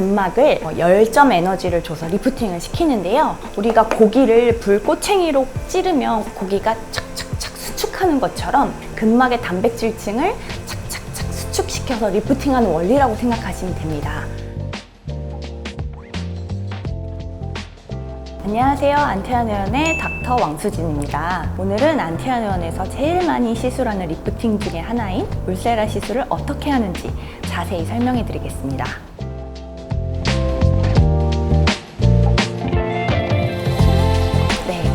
근막을 열점 에너지를 줘서 리프팅을 시키는데요. 우리가 고기를 불꽃챙이로 찌르면 고기가 착착착 수축하는 것처럼 근막의 단백질층을 착착착 수축시켜서 리프팅하는 원리라고 생각하시면 됩니다. 안녕하세요. 안태환의원의 닥터 왕수진입니다. 오늘은 안태환의원에서 제일 많이 시술하는 리프팅 중에 하나인 울세라 시술을 어떻게 하는지 자세히 설명해 드리겠습니다.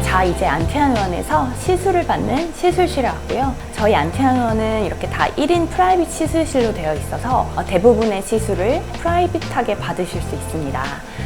자, 이제 안태환의원에서 시술을 받는 시술실에 왔고요. 저희 안태환의원은 이렇게 다 1인 프라이빗 시술실로 되어 있어서 대부분의 시술을 프라이빗하게 받으실 수 있습니다.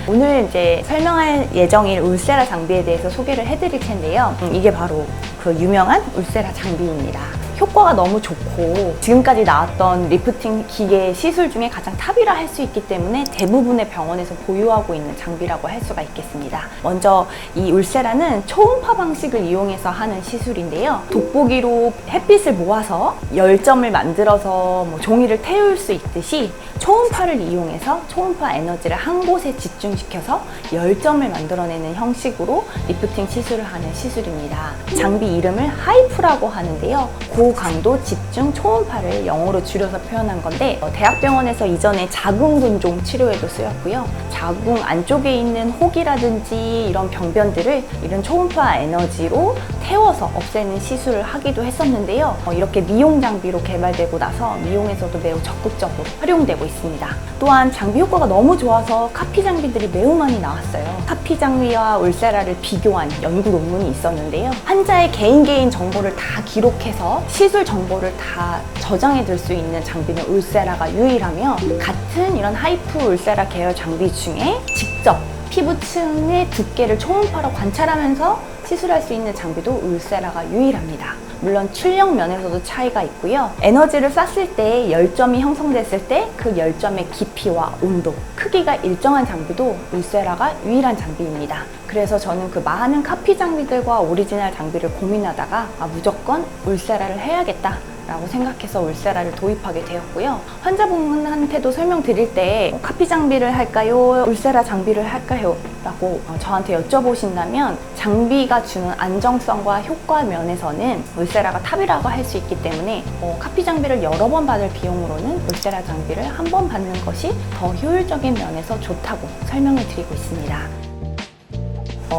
오늘 이제 설명할 예정인 울세라 장비에 대해서 소개를 해드릴 텐데요. 이게 바로 그 유명한 울세라 장비입니다. 효과가 너무 좋고 지금까지 나왔던 리프팅 기계 시술 중에 가장 탑이라 할 수 있기 때문에 대부분의 병원에서 보유하고 있는 장비라고 할 수가 있겠습니다. 먼저 이 울세라는 초음파 방식을 이용해서 하는 시술인데요. 돋보기로 햇빛을 모아서 열점을 만들어서 종이를 태울 수 있듯이 초음파를 이용해서 초음파 에너지를 한 곳에 집중시켜서 열점을 만들어내는 형식으로 리프팅 시술을 하는 시술입니다. 장비 이름을 하이프라고 하는데요. 고강도 집중 초음파를 영어로 줄여서 표현한 건데 대학병원에서 이전에 자궁근종 치료에도 쓰였고요. 자궁 안쪽에 있는 혹이라든지 이런 병변들을 이런 초음파 에너지로 태워서 없애는 시술을 하기도 했었는데요. 이렇게 미용 장비로 개발되고 나서 미용에서도 매우 적극적으로 활용되고 있습니다. 또한 장비 효과가 너무 좋아서 카피 장비들이 매우 많이 나왔어요. 카피 장비와 울세라를 비교한 연구 논문이 있었는데요. 환자의 개인 정보를 다 기록해서 시술 정보를 다 저장해 둘 수 있는 장비는 울세라가 유일하며, 같은 이런 하이프 울세라 계열 장비 중에 직접 피부층의 두께를 초음파로 관찰하면서 시술할 수 있는 장비도 울세라가 유일합니다. 물론 출력 면에서도 차이가 있고요. 에너지를 쐈을 때 열점이 형성됐을 때 그 열점의 깊이와 온도, 크기가 일정한 장비도 울세라가 유일한 장비입니다. 그래서 저는 그 많은 카피 장비들과 오리지널 장비를 고민하다가 무조건 울세라를 해야겠다 라고 생각해서 울세라를 도입하게 되었고요. 환자분한테도 설명드릴 때 카피 장비를 할까요? 울세라 장비를 할까요? 라고 저한테 여쭤보신다면 장비가 주는 안정성과 효과 면에서는 울세라가 탑이라고 할 수 있기 때문에 카피 장비를 여러 번 받을 비용으로는 울세라 장비를 한 번 받는 것이 더 효율적인 면에서 좋다고 설명을 드리고 있습니다.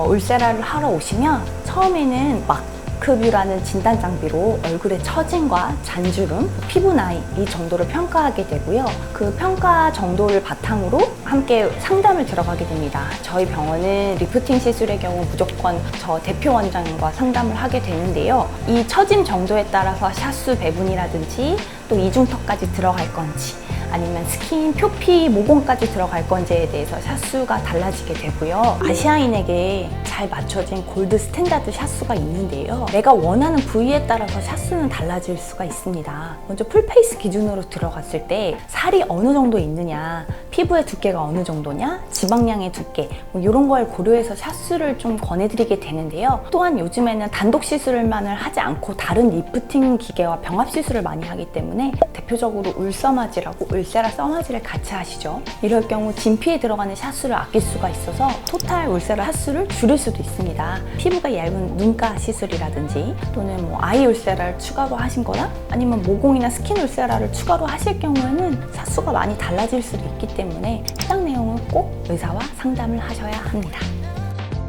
울세라를 하러 오시면 처음에는 마크뷰라는 진단 장비로 얼굴의 처짐과 잔주름, 피부 나이 이 정도를 평가하게 되고요. 그 평가 정도를 바탕으로 함께 상담을 들어가게 됩니다. 저희 병원은 리프팅 시술의 경우 무조건 저 대표 원장과 상담을 하게 되는데요. 이 처짐 정도에 따라서 샷수 배분이라든지 또 이중턱까지 들어갈 건지 아니면 스킨, 표피, 모공까지 들어갈 건지에 대해서 샷수가 달라지게 되고요. 아시아인에게 잘 맞춰진 골드 스탠다드 샷수가 있는데요. 내가 원하는 부위에 따라서 샷수는 달라질 수가 있습니다. 먼저 풀페이스 기준으로 들어갔을 때 살이 어느 정도 있느냐, 피부의 두께가 어느 정도냐, 지방량의 두께 이런 걸 고려해서 샷수를 좀 권해드리게 되는데요. 또한 요즘에는 단독 시술만을 하지 않고 다른 리프팅 기계와 병합 시술을 많이 하기 때문에 대표적으로 울서마지라고 울세라 써마지를 같이 하시죠. 이럴 경우 진피에 들어가는 샷수를 아낄 수가 있어서 토탈 울세라 샷수를 줄일 수도 있습니다. 피부가 얇은 눈가 시술이라든지 또는 아이 울세라를 추가로 하신 거나 아니면 모공이나 스킨 울세라를 추가로 하실 경우에는 샷수가 많이 달라질 수도 있기 때문에 해당 내용은 꼭 의사와 상담을 하셔야 합니다.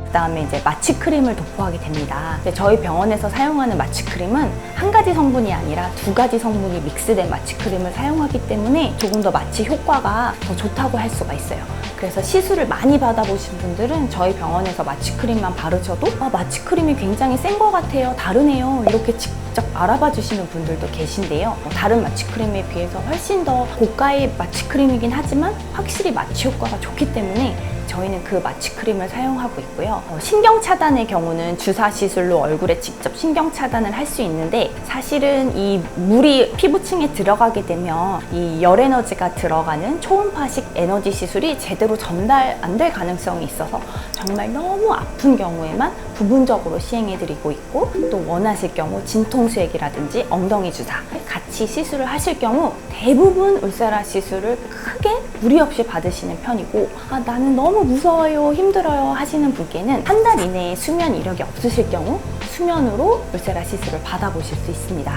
그 다음에 이제 마취크림을 도포하게 됩니다. 저희 병원에서 사용하는 마취크림은 한 가지 성분이 아니라 두 가지 성분이 믹스된 마취크림을 사용하기 때문에 조금 더 마취 효과가 더 좋다고 할 수가 있어요. 그래서 시술을 많이 받아보신 분들은 저희 병원에서 마취크림만 바르셔도 마취크림이 굉장히 센 것 같아요, 다르네요 이렇게 직접 알아봐 주시는 분들도 계신데요. 다른 마취크림에 비해서 훨씬 더 고가의 마취크림이긴 하지만 확실히 마취 효과가 좋기 때문에 저희는 그 마취크림을 사용하고 있고요. 신경 차단의 경우는 주사 시술로 얼굴에 직접 신경 차단을 할 수 있는데, 사실은 이 물이 피부층에 들어가게 되면 이 열 에너지가 들어가는 초음파식 에너지 시술이 제대로 전달 안 될 가능성이 있어서 정말 너무 아픈 경우에만 부분적으로 시행해드리고 있고, 또 원하실 경우 진통수액이라든지 엉덩이 주사 같이 시술을 하실 경우 대부분 울세라 시술을 크게 무리 없이 받으시는 편이고, 나는 너무 무서워요, 힘들어요 하시는 분께는 한 달 이내에 수면 이력이 없으실 경우 수면으로 울세라 시술을 받아보실 수 있습니다.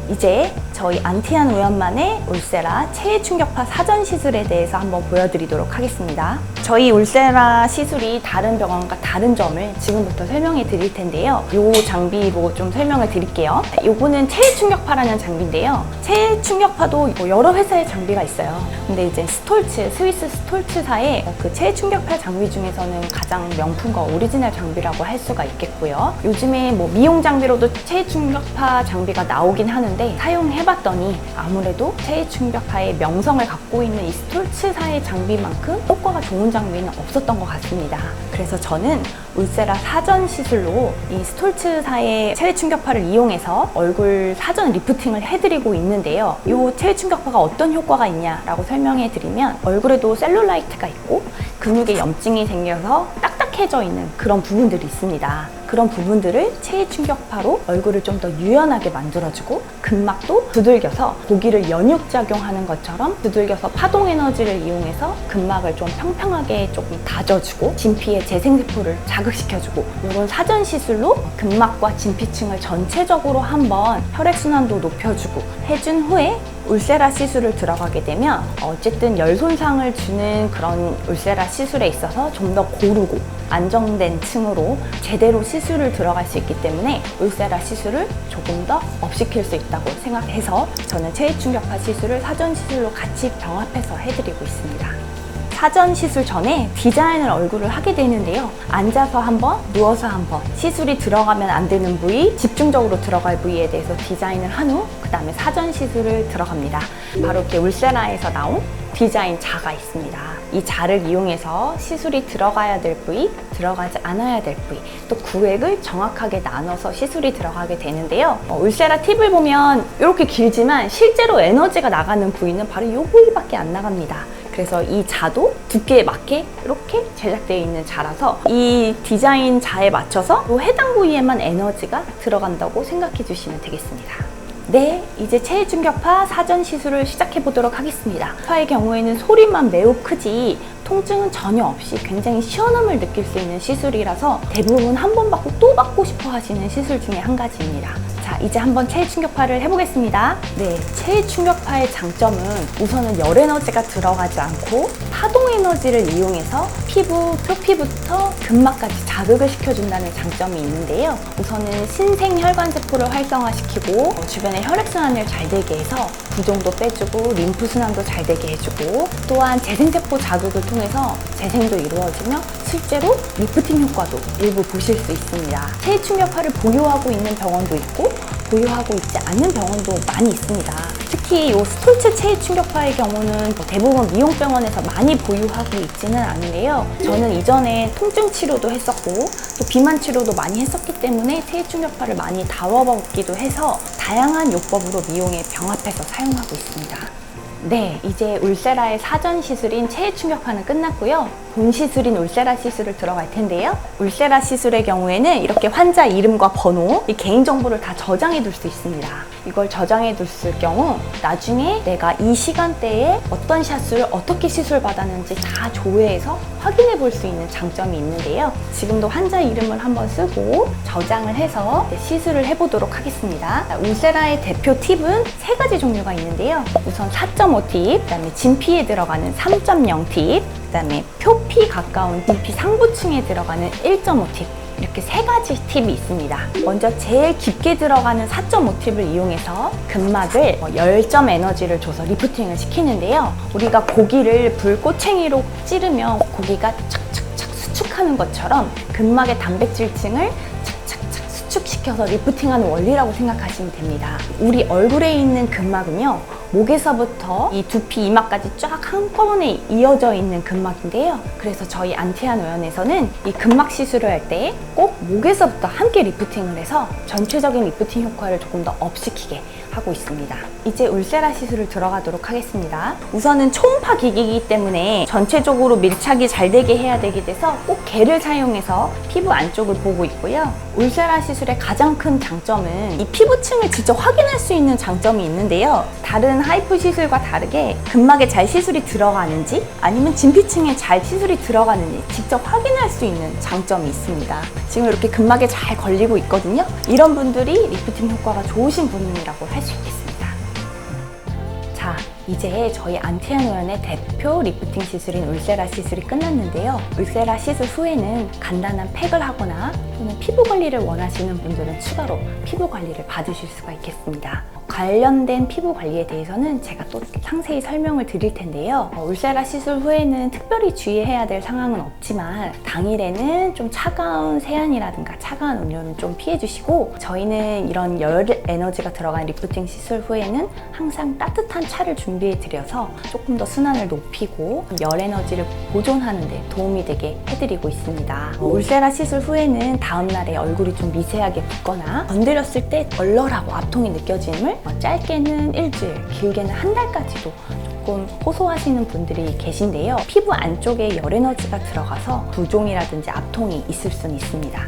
이제 저희 안티안 의원만의 울세라 체해 충격파 사전 시술에 대해서 한번 보여드리도록 하겠습니다. 저희 울세라 시술이 다른 병원과 다른 점을 지금부터 설명해 드릴 텐데요. 이 장비로 좀 설명을 드릴게요. 요거는 체해 충격파라는 장비인데요. 체해 충격파도 여러 회사의 장비가 있어요. 근데 이제 스위스 스톨츠사의 그 체해 충격파 장비 중에서는 가장 명품과 오리지널 장비라고 할 수가 있겠고요. 요즘에 미용 장비로도 체해 충격파 장비가 나오긴 하는데, 사용해봤더니 아무래도 체해 충격파의 명성을 갖고 있는 이 스톨츠사의 장비만큼 효과가 좋은 장비는 없었던 것 같습니다. 그래서 저는 울세라 사전 시술로 이 스톨츠사의 체해 충격파를 이용해서 얼굴 사전 리프팅을 해드리고 있는데요. 이 체해 충격파가 어떤 효과가 있냐라고 설명해 드리면, 얼굴에도 셀룰라이트가 있고 근육에 염증이 생겨서 딱딱해져 있는 그런 부분들이 있습니다. 그런 부분들을 체해 충격파로 얼굴을 좀 더 유연하게 만들어주고, 근막도 두들겨서 고기를 연육작용하는 것처럼 두들겨서 파동 에너지를 이용해서 근막을 좀 평평하게 조금 다져주고, 진피의 재생세포를 자극시켜주고, 이런 사전 시술로 근막과 진피층을 전체적으로 한번 혈액순환도 높여주고 해준 후에 울세라 시술을 들어가게 되면 어쨌든 열 손상을 주는 그런 울세라 시술에 있어서 좀 더 고르고 안정된 층으로 제대로 시술을 들어갈 수 있기 때문에 울세라 시술을 조금 더 업시킬 수 있다고 생각해서 저는 체해 충격파 시술을 사전 시술로 같이 병합해서 해드리고 있습니다. 사전 시술 전에 디자인을 얼굴을 하게 되는데요. 앉아서 한번, 누워서 한번, 시술이 들어가면 안 되는 부위, 집중적으로 들어갈 부위에 대해서 디자인을 한 후 그 다음에 사전 시술을 들어갑니다. 바로 이렇게 울세라에서 나온 디자인 자가 있습니다. 이 자를 이용해서 시술이 들어가야 될 부위, 들어가지 않아야 될 부위, 또 구획을 정확하게 나눠서 시술이 들어가게 되는데요. 울세라 팁을 보면 이렇게 길지만 실제로 에너지가 나가는 부위는 바로 이 부위밖에 안 나갑니다. 그래서 이 자도 두께에 맞게 이렇게 제작되어 있는 자라서 이 디자인 자에 맞춰서 해당 부위에만 에너지가 들어간다고 생각해 주시면 되겠습니다. 네, 이제 체해 충격파 사전 시술을 시작해 보도록 하겠습니다. 파의 경우에는 소리만 매우 크지 통증은 전혀 없이 굉장히 시원함을 느낄 수 있는 시술이라서 대부분 한 번 받고 또 받고 싶어 하시는 시술 중에 한 가지입니다. 자, 이제 한번 체해 충격파를 해보겠습니다. 네, 체해 충격파의 장점은 우선은 열 에너지가 들어가지 않고 파동 에너지를 이용해서 피부 표피부터 근막까지 자극을 시켜준다는 장점이 있는데요. 우선은 신생혈관세포를 활성화시키고 주변에 혈액순환을 잘 되게 해서 부종도 빼주고 림프순환도 잘 되게 해주고, 또한 재생세포 자극을 통해서 재생도 이루어지며 실제로 리프팅 효과도 일부 보실 수 있습니다. 체해 충격파를 보유하고 있는 병원도 있고 보유하고 있지 않는 병원도 많이 있습니다. 특히 이 스톨츠 체해 충격파의 경우는 대부분 미용병원에서 많이 보유하고 있지는 않은데요. 저는 이전에 통증 치료도 했었고 또 비만 치료도 많이 했었기 때문에 체해 충격파를 많이 다뤄보기도 해서 다양한 요법으로 미용에 병합해서 사용하고 있습니다. 네, 이제 울세라의 사전 시술인 체해 충격파는 끝났고요. 본 시술인 울세라 시술을 들어갈 텐데요. 울세라 시술의 경우에는 이렇게 환자 이름과 번호, 개인정보를 다 저장해 둘 수 있습니다. 이걸 저장해 뒀을 경우 나중에 내가 이 시간대에 어떤 샷을 어떻게 시술 받았는지 다 조회해서 확인해 볼 수 있는 장점이 있는데요. 지금도 환자 이름을 한번 쓰고 저장을 해서 시술을 해보도록 하겠습니다. 울세라의 대표 팁은 3가지 종류가 있는데요. 우선 4.5 팁, 그 다음에 진피에 들어가는 3.0 팁, 그 다음에 표피 가까운 진피 상부층에 들어가는 1.5 팁, 이렇게 3가지 팁이 있습니다. 먼저 제일 깊게 들어가는 4.5 팁을 이용해서 근막을 열점 에너지를 줘서 리프팅을 시키는데요. 우리가 고기를 불꽃챙이로 찌르면 고기가 착착착 수축하는 것처럼 근막의 단백질층을 착착착 수축시켜서 리프팅하는 원리라고 생각하시면 됩니다. 우리 얼굴에 있는 근막은요, 목에서부터 이 두피, 이마까지 쫙 한꺼번에 이어져 있는 근막인데요. 그래서 저희 안티안 의원에서는 이 근막 시술을 할 때 꼭 목에서부터 함께 리프팅을 해서 전체적인 리프팅 효과를 조금 더 업시키게 하고 있습니다. 이제 울세라 시술을 들어가도록 하겠습니다. 우선은 초음파 기기이기 때문에 전체적으로 밀착이 잘 되게 해야 되게 돼서 꼭 겔을 사용해서 피부 안쪽을 보고 있고요. 울세라 시술의 가장 큰 장점은 이 피부층을 직접 확인할 수 있는 장점이 있는데요. 다른 하이프 시술과 다르게 근막에 잘 시술이 들어가는지 아니면 진피층에 잘 시술이 들어가는지 직접 확인할 수 있는 장점이 있습니다. 지금 이렇게 근막에 잘 걸리고 있거든요. 이런 분들이 리프팅 효과가 좋으신 분이라고 할 수 있겠습니다. 자, 이제 저희 안티아노연의 대표 리프팅 시술인 울세라 시술이 끝났는데요. 울세라 시술 후에는 간단한 팩을 하거나 또는 피부 관리를 원하시는 분들은 추가로 피부 관리를 받으실 수가 있겠습니다. 관련된 피부 관리에 대해서는 제가 또 상세히 설명을 드릴 텐데요. 울세라 시술 후에는 특별히 주의해야 될 상황은 없지만 당일에는 좀 차가운 세안이라든가 차가운 음료는 좀 피해 주시고, 저희는 이런 열 에너지가 들어간 리프팅 시술 후에는 항상 따뜻한 차를 준비해 드려서 조금 더 순환을 높이고 열 에너지를 보존하는 데 도움이 되게 해드리고 있습니다. 울세라 시술 후에는 다음날에 얼굴이 좀 미세하게 붓거나 건드렸을 때 얼얼하고 압통이 느껴짐을 짧게는 일주일, 길게는 한 달까지도 조금 호소하시는 분들이 계신데요. 피부 안쪽에 열 에너지가 들어가서 부종이라든지 압통이 있을 수는 있습니다.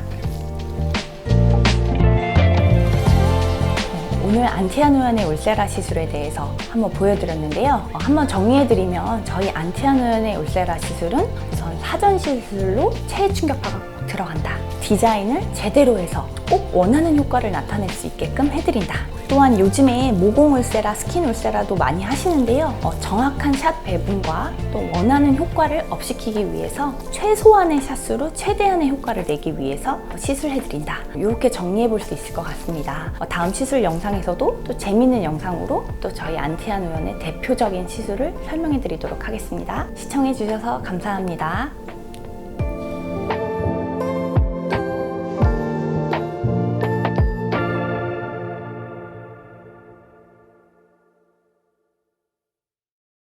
오늘 안티아노연의 울세라 시술에 대해서 한번 보여드렸는데요. 한번 정리해드리면 저희 안티아노연의 울세라 시술은 우선 사전 시술로 체해 충격파가 꼭 들어간다. 디자인을 제대로 해서 꼭 원하는 효과를 나타낼 수 있게끔 해드린다. 또한 요즘에 모공 울세라, 스킨 울세라도 많이 하시는데요. 정확한 샷 배분과 또 원하는 효과를 업시키기 위해서 최소한의 샷수로 최대한의 효과를 내기 위해서 시술해드린다. 이렇게 정리해 볼 수 있을 것 같습니다. 다음 시술 영상에서도 또 재밌는 영상으로 또 저희 안티아노연의 대표적인 시술을 설명해 드리도록 하겠습니다. 시청해 주셔서 감사합니다.